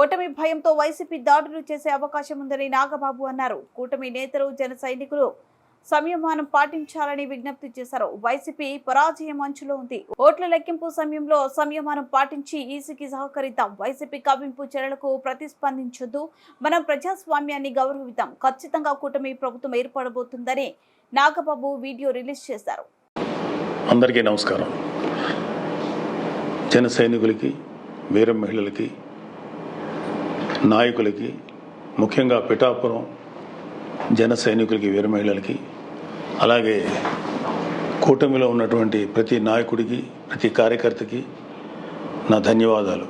ఓటమి భయంతో వైసీపీ దాడులు చేసే అవకాశం ఉందని నాగబాబు అన్నారు. కూటమి నేతలు జన సైనికులు సంయమనం పాటించాలని విజ్ఞప్తి చేశారు. వైసీపీ పరాజయం అంచులో ఉంది. ఓట్ల లెక్కింపు సమయంలో సంయమనం పాటించి ఈసీకి సహకరిద్దాం. వైసీపీ కవ్వింపు చర్యలకు ప్రతిస్పందించొద్దు. మనం ప్రజాస్వామ్యాన్ని గౌరవిద్దాం. ఖచ్చితంగా కూటమి ప్రభుత్వం ఏర్పడబోతుందని నాగబాబు వీడియో రిలీజ్ చేశారు. అందరికీ నమస్కారం. జన సైనికులకి, వీర మహిళలకి, నాయకులకి, ముఖ్యంగా పిఠాపురం జన సైనికులకి, వీర మహిళలకి, అలాగే కూటమిలో ఉన్నటువంటి ప్రతి నాయకుడికి, ప్రతి కార్యకర్తకి నా ధన్యవాదాలు.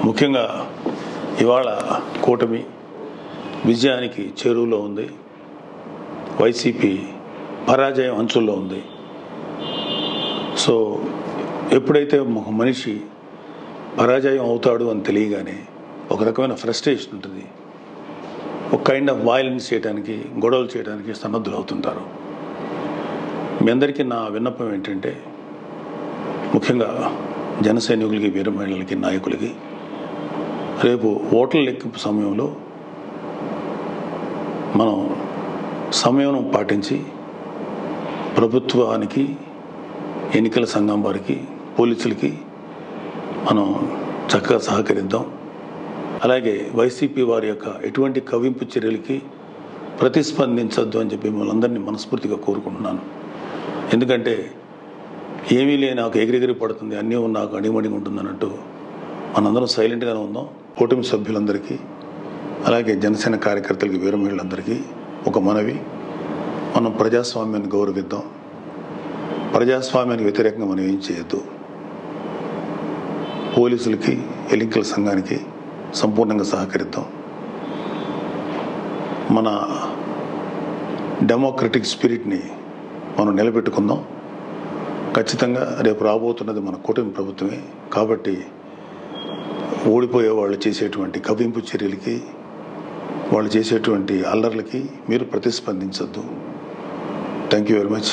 ముఖ్యంగా ఇవాళ కూటమి విజయానికి చేరువలో ఉంది. వైసీపీ పరాజయం అంచుల్లో ఉంది. సో ఎప్పుడైతే ఒక మనిషి పరాజయం అవుతాడు అని తెలియగానే ఒక రకమైన ఫ్రస్ట్రేషన్ ఉంటుంది. ఒక కైండ్ ఆఫ్ వైలెన్స్ చేయడానికి, గొడవలు చేయడానికి సన్నద్ధులు అవుతుంటారు. మీ అందరికీ నా విన్నపం ఏంటంటే, ముఖ్యంగా జన సైనికులకి, వీర మహిళలకి, నాయకులకి, రేపు ఓట్ల లెక్కింపు సమయంలో మనం సంయమనం పాటించి ప్రభుత్వానికి, ఎన్నికల సంఘం వారికి, పోలీసులకి మనం చక్కగా సహకరిద్దాం. అలాగే వైసీపీ వారి యొక్క ఎటువంటి కవ్వింపు చర్యలకి ప్రతిస్పందించద్దు అని చెప్పి మిమ్మల్ని అందరినీ మనస్ఫూర్తిగా కోరుకుంటున్నాను. ఎందుకంటే ఏమీ లేని నాకు ఎగిరెగిరి పడుతుంది, అన్నీ నాకు అడిమడిగా ఉంటుంది అన్నట్టు మనందరం సైలెంట్గానే ఉందాం. కూటమి సభ్యులందరికీ, అలాగే జనసేన కార్యకర్తలకి, వీర మహిళలందరికీ ఒక మనవి, మనం ప్రజాస్వామ్యాన్ని గౌరవిద్దాం. ప్రజాస్వామ్యానికి వ్యతిరేకంగా మనం ఏం చేయొద్దు. పోలీసులకి, ఎన్నికల సంఘానికి సంపూర్ణంగా సహకరిద్దాం. మన డెమోక్రటిక్ స్పిరిట్ని మనం నిలబెట్టుకుందాం. ఖచ్చితంగా రేపు రాబోతున్నది మన కూటమి ప్రభుత్వమే. కాబట్టి ఓడిపోయే వాళ్ళు చేసేటువంటి కవ్వింపు చర్యలకి, వాళ్ళు చేసేటువంటి అల్లర్లకి మీరు ప్రతిస్పందించద్దు. Thank you very much.